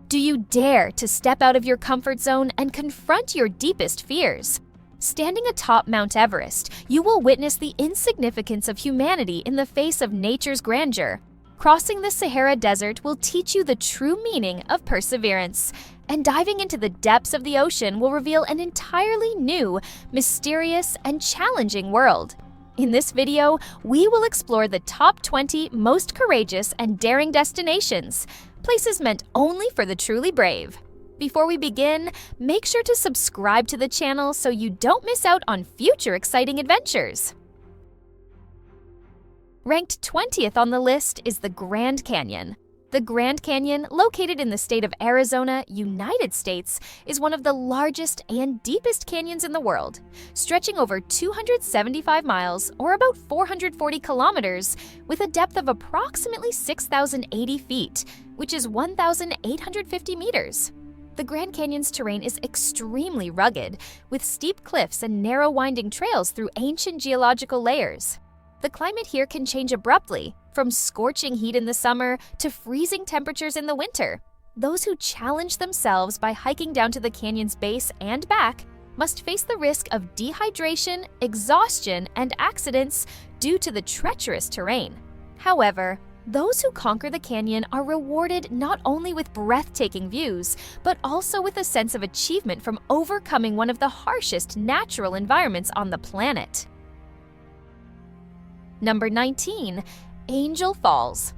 Do you dare to step out of your comfort zone and confront your deepest fears? Standing atop Mount Everest, you will witness the insignificance of humanity in the face of nature's grandeur. Crossing the Sahara Desert will teach you the true meaning of perseverance, and diving into the depths of the ocean will reveal an entirely new, mysterious, and challenging world. In this video, we will explore the top 20 most courageous and daring destinations, places meant only for the truly brave. Before we begin, make sure to subscribe to the channel so you don't miss out on future exciting adventures. Ranked 20th on the list is the Grand Canyon. The Grand Canyon, located in the state of Arizona, United States, is one of the largest and deepest canyons in the world, stretching over 275 miles, or about 440 kilometers, with a depth of approximately 6,080 feet, which is 1,850 meters. The Grand Canyon's terrain is extremely rugged, with steep cliffs and narrow winding trails through ancient geological layers. The climate here can change abruptly, from scorching heat in the summer to freezing temperatures in the winter. Those who challenge themselves by hiking down to the canyon's base and back must face the risk of dehydration, exhaustion, and accidents due to the treacherous terrain. However, those who conquer the canyon are rewarded not only with breathtaking views, but also with a sense of achievement from overcoming one of the harshest natural environments on the planet. Number 19. Angel Falls.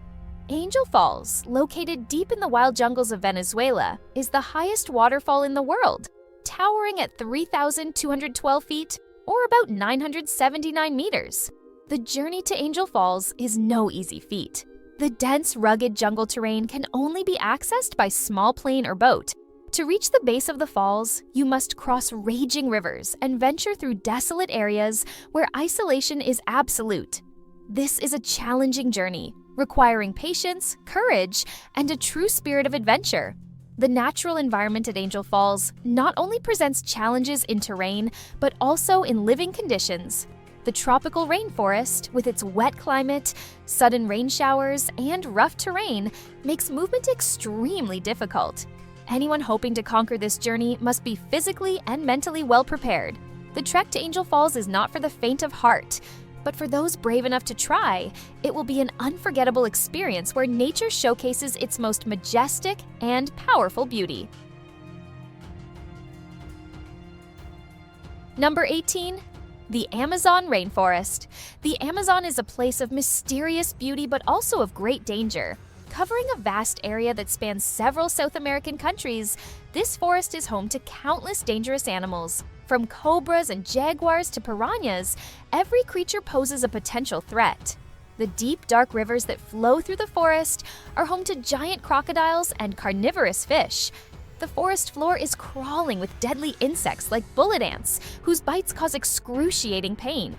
Angel Falls, located deep in the wild jungles of Venezuela, is the highest waterfall in the world, towering at 3,212 feet, or about 979 meters. The journey to Angel Falls is no easy feat. The dense, rugged jungle terrain can only be accessed by small plane or boat. To reach the base of the falls, you must cross raging rivers and venture through desolate areas where isolation is absolute. This is a challenging journey, requiring patience, courage, and a true spirit of adventure. The natural environment at Angel Falls not only presents challenges in terrain, but also in living conditions. The tropical rainforest, with its wet climate, sudden rain showers, and rough terrain, makes movement extremely difficult. Anyone hoping to conquer this journey must be physically and mentally well prepared. The trek to Angel Falls is not for the faint of heart, but for those brave enough to try, it will be an unforgettable experience where nature showcases its most majestic and powerful beauty. Number 18. The Amazon Rainforest. The Amazon is a place of mysterious beauty but also of great danger. Covering a vast area that spans several South American countries, this forest is home to countless dangerous animals. From cobras and jaguars to piranhas, every creature poses a potential threat. The deep, dark rivers that flow through the forest are home to giant crocodiles and carnivorous fish. The forest floor is crawling with deadly insects like bullet ants, whose bites cause excruciating pain.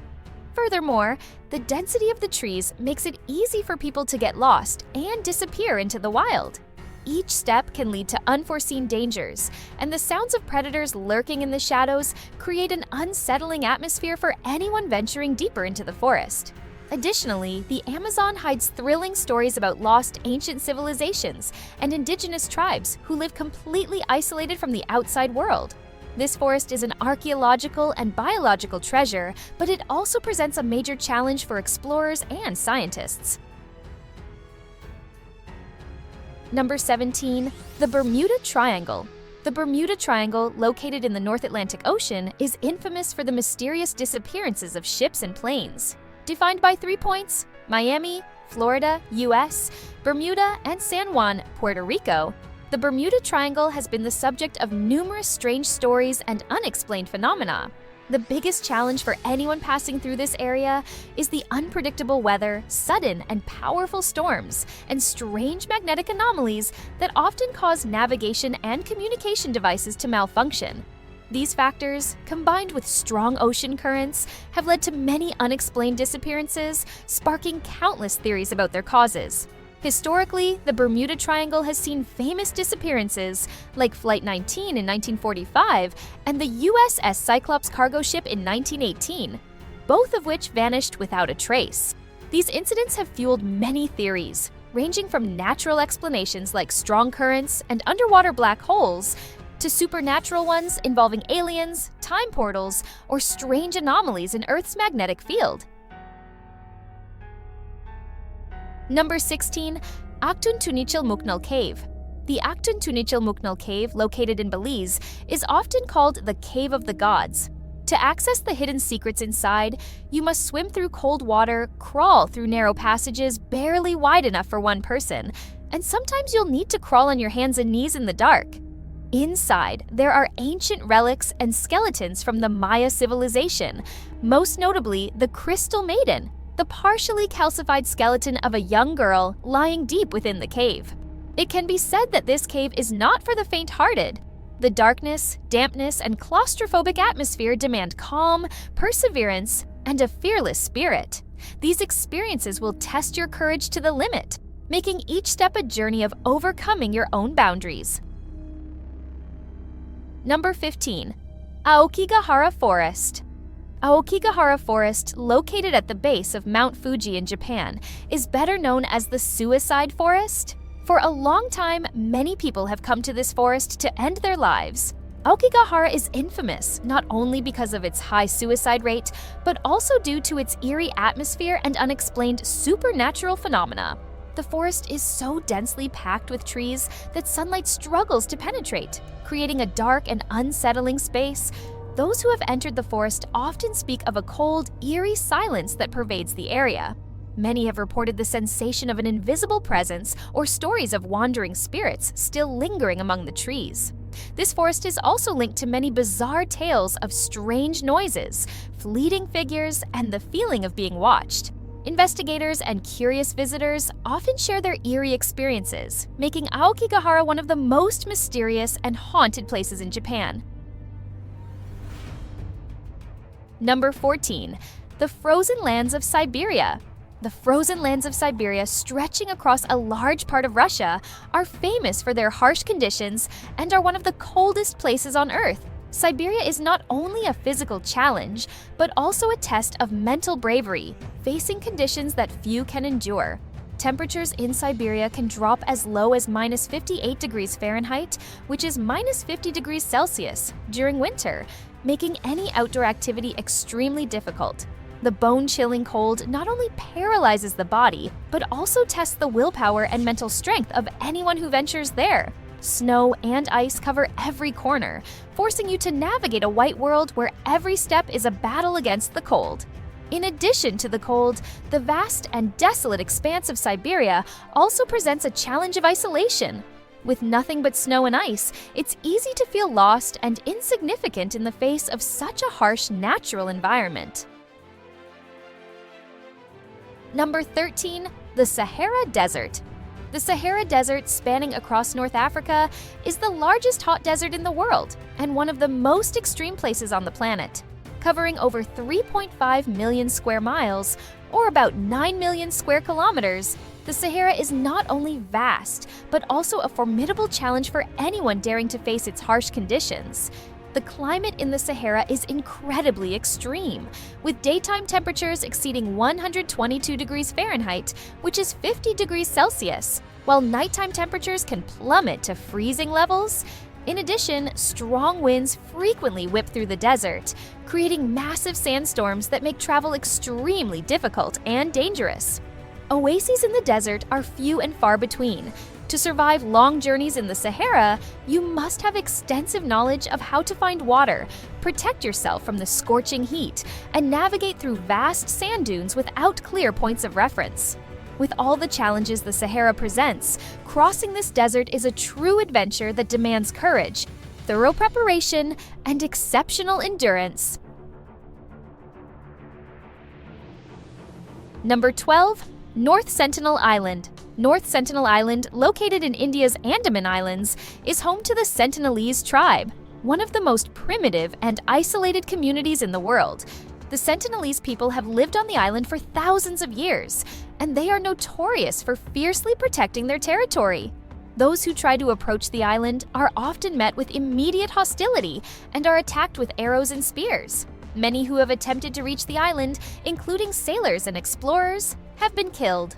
Furthermore, the density of the trees makes it easy for people to get lost and disappear into the wild. Each step can lead to unforeseen dangers, and the sounds of predators lurking in the shadows create an unsettling atmosphere for anyone venturing deeper into the forest. Additionally, the Amazon hides thrilling stories about lost ancient civilizations and indigenous tribes who live completely isolated from the outside world. This forest is an archaeological and biological treasure, but it also presents a major challenge for explorers and scientists. Number 17. The Bermuda Triangle. The Bermuda Triangle, located in the North Atlantic Ocean, is infamous for the mysterious disappearances of ships and planes. Defined by 3 points, Miami, Florida, US, Bermuda, and San Juan, Puerto Rico, the Bermuda Triangle has been the subject of numerous strange stories and unexplained phenomena. The biggest challenge for anyone passing through this area is the unpredictable weather, sudden and powerful storms, and strange magnetic anomalies that often cause navigation and communication devices to malfunction. These factors, combined with strong ocean currents, have led to many unexplained disappearances, sparking countless theories about their causes. Historically, the Bermuda Triangle has seen famous disappearances, like Flight 19 in 1945 and the USS Cyclops cargo ship in 1918, both of which vanished without a trace. These incidents have fueled many theories. ranging from natural explanations like strong currents and underwater black holes to supernatural ones involving aliens, time portals, or strange anomalies in Earth's magnetic field. Number 16. Aktun Tunichil Muknal Cave. The Aktun Tunichil Muknal Cave, located in Belize, is often called the Cave of the Gods. To access the hidden secrets inside, you must swim through cold water, crawl through narrow passages barely wide enough for one person, and sometimes you'll need to crawl on your hands and knees in the dark. Inside, there are ancient relics and skeletons from the Maya civilization, most notably the Crystal Maiden, the partially calcified skeleton of a young girl lying deep within the cave. It can be said that this cave is not for the faint-hearted. The darkness, dampness, and claustrophobic atmosphere demand calm, perseverance, and a fearless spirit. These experiences will test your courage to the limit, making each step a journey of overcoming your own boundaries. Number 15. Aokigahara Forest. Aokigahara Forest, located at the base of Mount Fuji in Japan, is better known as the Suicide Forest. For a long time, many people have come to this forest to end their lives. Aokigahara is infamous not only because of its high suicide rate, but also due to its eerie atmosphere and unexplained supernatural phenomena. The forest is so densely packed with trees that sunlight struggles to penetrate, creating a dark and unsettling space. Those who have entered the forest often speak of a cold, eerie silence that pervades the area. Many have reported the sensation of an invisible presence or stories of wandering spirits still lingering among the trees. This forest is also linked to many bizarre tales of strange noises, fleeting figures, and the feeling of being watched. Investigators and curious visitors often share their eerie experiences, making Aokigahara one of the most mysterious and haunted places in Japan. Number 14. The Frozen Lands of Siberia. The frozen lands of Siberia, stretching across a large part of Russia, are famous for their harsh conditions and are one of the coldest places on Earth. Siberia is not only a physical challenge, but also a test of mental bravery, facing conditions that few can endure. Temperatures in Siberia can drop as low as minus 58 degrees Fahrenheit, which is minus 50 degrees Celsius, during winter, making any outdoor activity extremely difficult. The bone-chilling cold not only paralyzes the body, but also tests the willpower and mental strength of anyone who ventures there. Snow and ice cover every corner, forcing you to navigate a white world where every step is a battle against the cold. In addition to the cold, the vast and desolate expanse of Siberia also presents a challenge of isolation. With nothing but snow and ice, it's easy to feel lost and insignificant in the face of such a harsh natural environment. Number 13. The Sahara Desert. The Sahara Desert, spanning across North Africa, is the largest hot desert in the world and one of the most extreme places on the planet. Covering over 3.5 million square miles, or about 9 million square kilometers, the Sahara is not only vast, but also a formidable challenge for anyone daring to face its harsh conditions. The climate in the Sahara is incredibly extreme, with daytime temperatures exceeding 122 degrees Fahrenheit, which is 50 degrees Celsius, while nighttime temperatures can plummet to freezing levels. In addition, strong winds frequently whip through the desert, creating massive sandstorms that make travel extremely difficult and dangerous. Oases in the desert are few and far between. To survive long journeys in the Sahara, you must have extensive knowledge of how to find water, protect yourself from the scorching heat, and navigate through vast sand dunes without clear points of reference. With all the challenges the Sahara presents, crossing this desert is a true adventure that demands courage, thorough preparation, and exceptional endurance. Number 12. North Sentinel Island. North Sentinel Island, located in India's Andaman Islands, is home to the Sentinelese tribe, one of the most primitive and isolated communities in the world. The Sentinelese people have lived on the island for thousands of years, and they are notorious for fiercely protecting their territory. Those who try to approach the island are often met with immediate hostility and are attacked with arrows and spears. Many who have attempted to reach the island, including sailors and explorers, have been killed.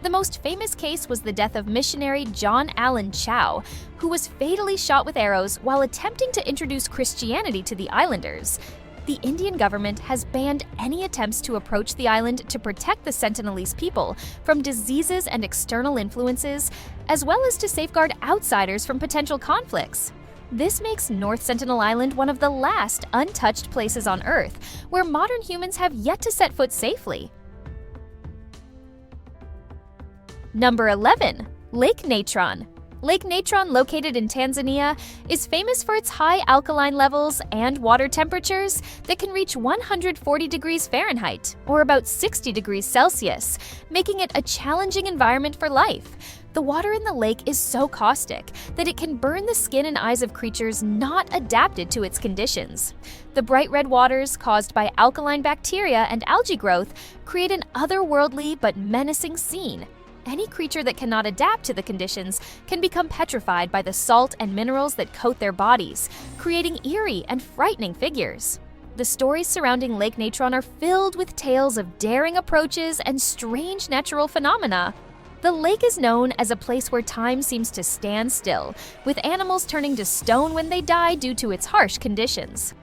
The most famous case was the death of missionary John Allen Chow, who was fatally shot with arrows while attempting to introduce Christianity to the islanders. The Indian government has banned any attempts to approach the island to protect the Sentinelese people from diseases and external influences, as well as to safeguard outsiders from potential conflicts. This makes North Sentinel Island one of the last untouched places on Earth where modern humans have yet to set foot safely. Number 11. Lake Natron. Lake Natron, located in Tanzania, is famous for its high alkaline levels and water temperatures that can reach 140 degrees Fahrenheit, or about 60 degrees Celsius, making it a challenging environment for life. The water in the lake is so caustic that it can burn the skin and eyes of creatures not adapted to its conditions. The bright red waters, caused by alkaline bacteria and algae growth, create an otherworldly but menacing scene. Any creature that cannot adapt to the conditions can become petrified by the salt and minerals that coat their bodies, creating eerie and frightening figures. The stories surrounding Lake Natron are filled with tales of daring approaches and strange natural phenomena. The lake is known as a place where time seems to stand still, with animals turning to stone when they die due to its harsh conditions.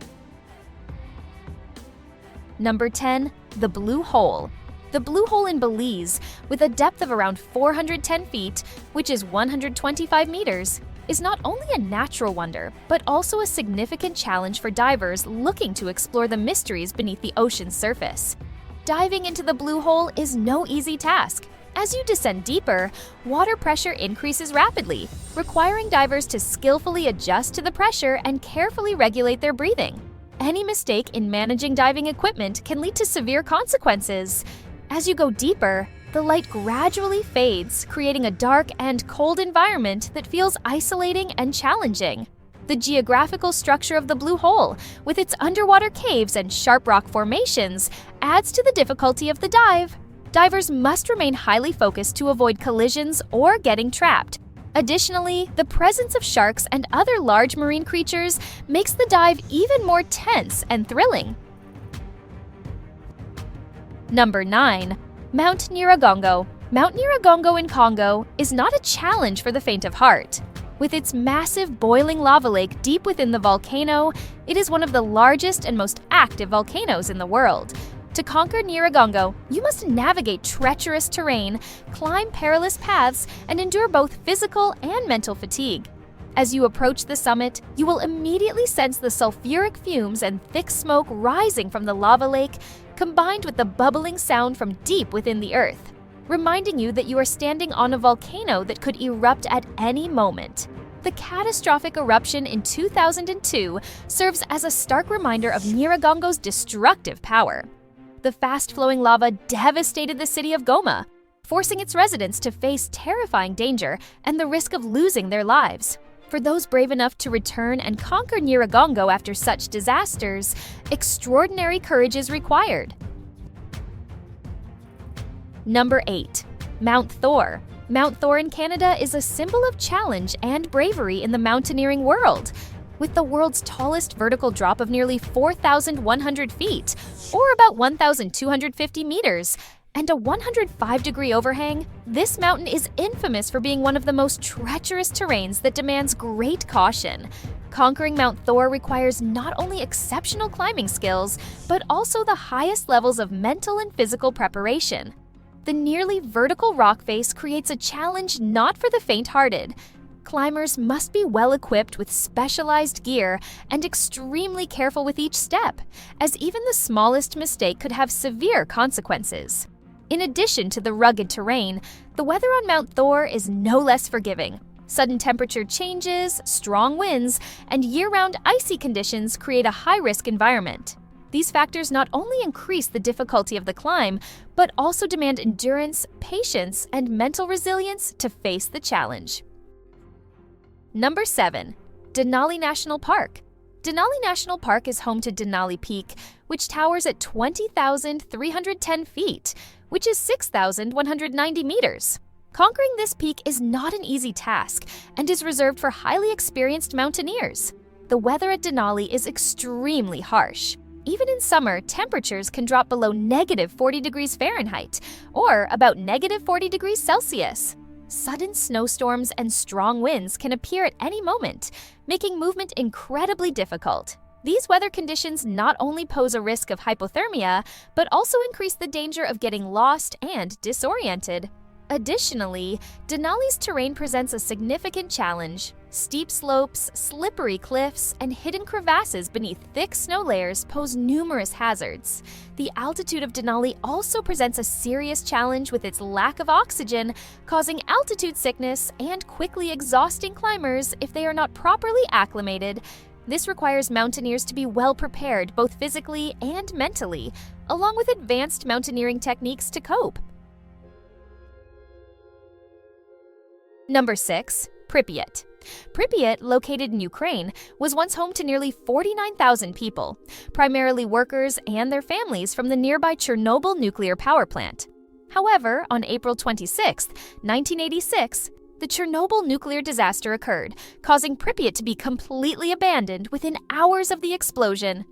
Number 10. The Blue Hole. The Blue Hole in Belize, with a depth of around 410 feet, which is 125 meters, is not only a natural wonder, but also a significant challenge for divers looking to explore the mysteries beneath the ocean's surface. Diving into the Blue Hole is no easy task. As you descend deeper, water pressure increases rapidly, requiring divers to skillfully adjust to the pressure and carefully regulate their breathing. Any mistake in managing diving equipment can lead to severe consequences. As you go deeper, the light gradually fades, creating a dark and cold environment that feels isolating and challenging. The geographical structure of the Blue Hole, with its underwater caves and sharp rock formations, adds to the difficulty of the dive. Divers must remain highly focused to avoid collisions or getting trapped. Additionally, the presence of sharks and other large marine creatures makes the dive even more tense and thrilling. Number 9. Mount Nyiragongo. Mount Nyiragongo in Congo is not a challenge for the faint of heart. With its massive boiling lava lake deep within the volcano, it is one of the largest and most active volcanoes in the world. To conquer Nyiragongo, you must navigate treacherous terrain, climb perilous paths, and endure both physical and mental fatigue. As you approach the summit, you will immediately sense the sulfuric fumes and thick smoke rising from the lava lake, combined with the bubbling sound from deep within the earth, reminding you that you are standing on a volcano that could erupt at any moment. The catastrophic eruption in 2002 serves as a stark reminder of Nyiragongo's destructive power. The fast-flowing lava devastated the city of Goma, forcing its residents to face terrifying danger and the risk of losing their lives. For those brave enough to return and conquer Nyiragongo after such disasters, extraordinary courage is required. Number 8. Mount Thor. Mount Thor in Canada is a symbol of challenge and bravery in the mountaineering world. With the world's tallest vertical drop of nearly 4,100 feet, or about 1,250 meters, and a 105-degree overhang, this mountain is infamous for being one of the most treacherous terrains that demands great caution. Conquering Mount Thor requires not only exceptional climbing skills, but also the highest levels of mental and physical preparation. The nearly vertical rock face creates a challenge not for the faint-hearted. Climbers must be well-equipped with specialized gear and extremely careful with each step, as even the smallest mistake could have severe consequences. In addition to the rugged terrain, the weather on Mount Thor is no less forgiving. Sudden temperature changes, strong winds, and year-round icy conditions create a high-risk environment. These factors not only increase the difficulty of the climb, but also demand endurance, patience, and mental resilience to face the challenge. Number 7. Denali National Park. Denali National Park is home to Denali Peak, which towers at 20,310 feet, which is 6,190 meters. Conquering this peak is not an easy task and is reserved for highly experienced mountaineers. The weather at Denali is extremely harsh. Even in summer, temperatures can drop below -40 degrees Fahrenheit, or about -40 degrees Celsius. Sudden snowstorms and strong winds can appear at any moment, making movement incredibly difficult. These weather conditions not only pose a risk of hypothermia, but also increase the danger of getting lost and disoriented. Additionally, Denali's terrain presents a significant challenge. Steep slopes, slippery cliffs, and hidden crevasses beneath thick snow layers pose numerous hazards. The altitude of Denali also presents a serious challenge with its lack of oxygen, causing altitude sickness and quickly exhausting climbers if they are not properly acclimated. This requires mountaineers to be well prepared both physically and mentally, along with advanced mountaineering techniques to cope. Number 6. Pripyat. Pripyat, located in Ukraine, was once home to nearly 49,000 people, primarily workers and their families from the nearby Chernobyl nuclear power plant. However, on April 26, 1986, the Chernobyl nuclear disaster occurred, causing Pripyat to be completely abandoned within hours of the explosion.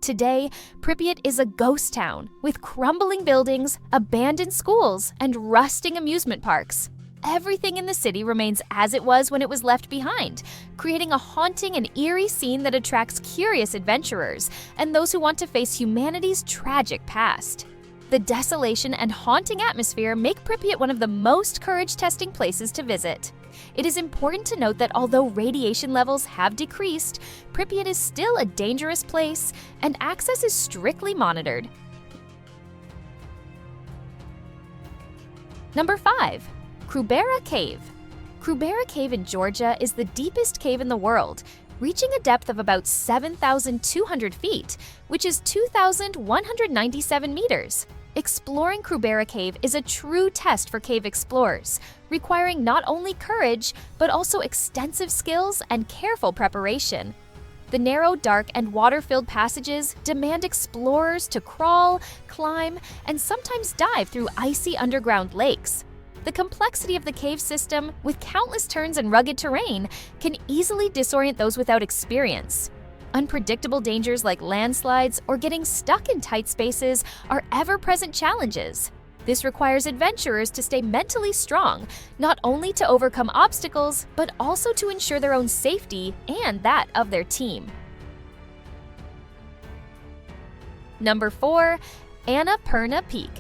Today, Pripyat is a ghost town, with crumbling buildings, abandoned schools, and rusting amusement parks. Everything in the city remains as it was when it was left behind, creating a haunting and eerie scene that attracts curious adventurers and those who want to face humanity's tragic past. The desolation and haunting atmosphere make Pripyat one of the most courage-testing places to visit. It is important to note that although radiation levels have decreased, Pripyat is still a dangerous place, and access is strictly monitored. Number 5. Globara Cave. Globara Cave in Georgia is the deepest cave in the world, reaching a depth of about 7,200 feet, which is 2,197 meters. Exploring Globara Cave is a true test for cave explorers, requiring not only courage, but also extensive skills and careful preparation. The narrow, dark, and water-filled passages demand explorers to crawl, climb, and sometimes dive through icy underground lakes. The complexity of the cave system, with countless turns and rugged terrain, can easily disorient those without experience. Unpredictable dangers like landslides or getting stuck in tight spaces are ever-present challenges. This requires adventurers to stay mentally strong, not only to overcome obstacles, but also to ensure their own safety and that of their team. Number 4. Annapurna Peak.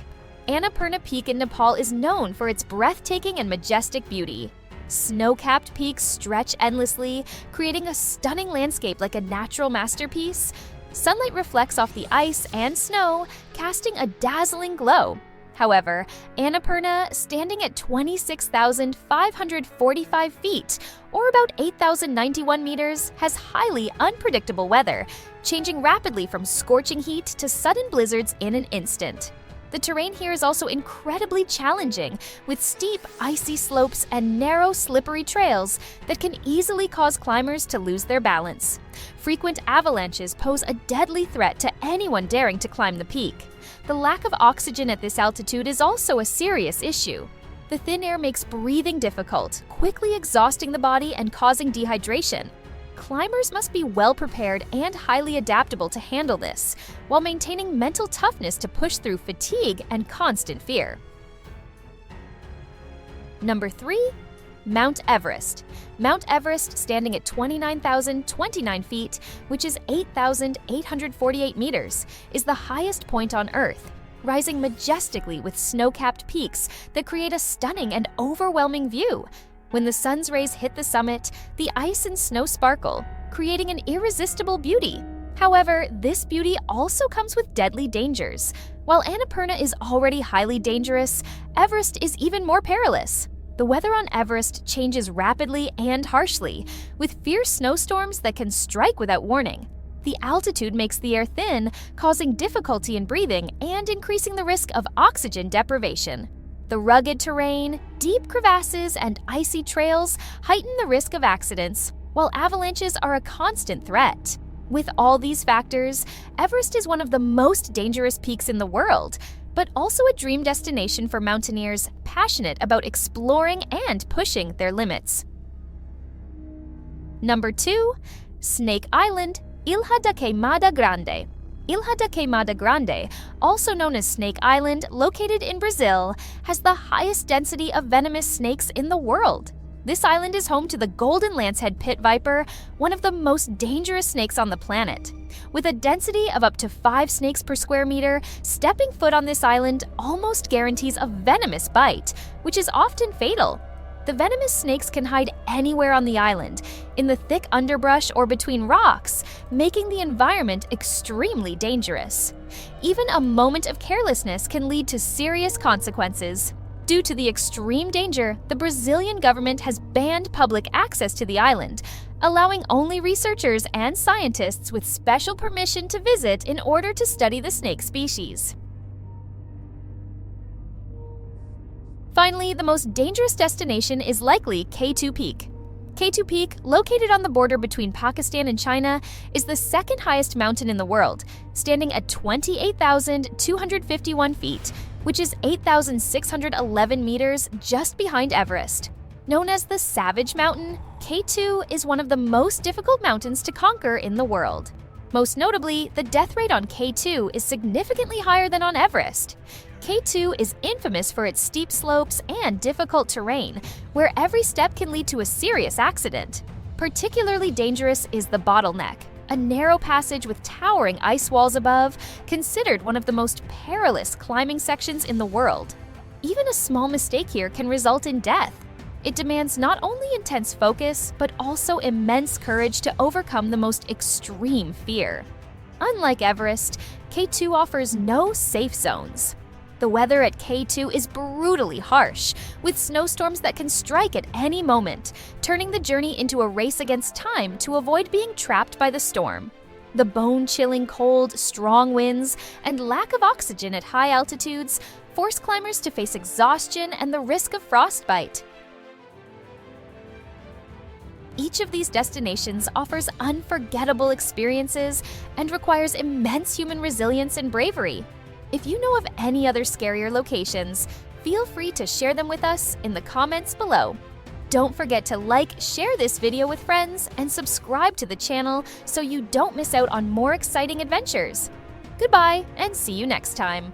Annapurna Peak in Nepal is known for its breathtaking and majestic beauty. Snow-capped peaks stretch endlessly, creating a stunning landscape like a natural masterpiece. Sunlight reflects off the ice and snow, casting a dazzling glow. However, Annapurna, standing at 26,545 feet, or about 8,091 meters, has highly unpredictable weather, changing rapidly from scorching heat to sudden blizzards in an instant. The terrain here is also incredibly challenging, with steep, icy slopes and narrow, slippery trails that can easily cause climbers to lose their balance. Frequent avalanches pose a deadly threat to anyone daring to climb the peak. The lack of oxygen at this altitude is also a serious issue. The thin air makes breathing difficult, quickly exhausting the body and causing dehydration. Climbers must be well prepared and highly adaptable to handle this, while maintaining mental toughness to push through fatigue and constant fear. Number 3. Mount Everest. Mount Everest, standing at 29,029 feet, which is 8,848 meters, is the highest point on Earth, rising majestically with snow-capped peaks that create a stunning and overwhelming view. When the sun's rays hit the summit, the ice and snow sparkle, creating an irresistible beauty. However, this beauty also comes with deadly dangers. While Annapurna is already highly dangerous, Everest is even more perilous. The weather on Everest changes rapidly and harshly, with fierce snowstorms that can strike without warning. The altitude makes the air thin, causing difficulty in breathing and increasing the risk of oxygen deprivation. The rugged terrain, deep crevasses, and icy trails heighten the risk of accidents, while avalanches are a constant threat. With all these factors, Everest is one of the most dangerous peaks in the world, but also a dream destination for mountaineers passionate about exploring and pushing their limits. Number 2. Snake Island, Ilha da Queimada Grande. Ilha da Queimada Grande, also known as Snake Island, located in Brazil, has the highest density of venomous snakes in the world. This island is home to the golden lancehead pit viper, one of the most dangerous snakes on the planet. With a density of up to 5 snakes per square meter, stepping foot on this island almost guarantees a venomous bite, which is often fatal. The venomous snakes can hide anywhere on the island, in the thick underbrush or between rocks, making the environment extremely dangerous. Even a moment of carelessness can lead to serious consequences. Due to the extreme danger, the Brazilian government has banned public access to the island, allowing only researchers and scientists with special permission to visit in order to study the snake species. Finally, the most dangerous destination is likely K2 Peak. K2 Peak, located on the border between Pakistan and China, is the second highest mountain in the world, standing at 28,251 feet, which is 8,611 meters just behind Everest. Known as the Savage Mountain, K2 is one of the most difficult mountains to conquer in the world. Most notably, the death rate on K2 is significantly higher than on Everest. K2 is infamous for its steep slopes and difficult terrain, where every step can lead to a serious accident. Particularly dangerous is the bottleneck, a narrow passage with towering ice walls above, considered one of the most perilous climbing sections in the world. Even a small mistake here can result in death. It demands not only intense focus, but also immense courage to overcome the most extreme fear. Unlike Everest, K2 offers no safe zones. The weather at K2 is brutally harsh, with snowstorms that can strike at any moment, turning the journey into a race against time to avoid being trapped by the storm. The bone-chilling cold, strong winds, and lack of oxygen at high altitudes force climbers to face exhaustion and the risk of frostbite. Each of these destinations offers unforgettable experiences and requires immense human resilience and bravery. If you know of any other scarier locations, feel free to share them with us in the comments below. Don't forget to like, share this video with friends, and subscribe to the channel so you don't miss out on more exciting adventures. Goodbye, and see you next time.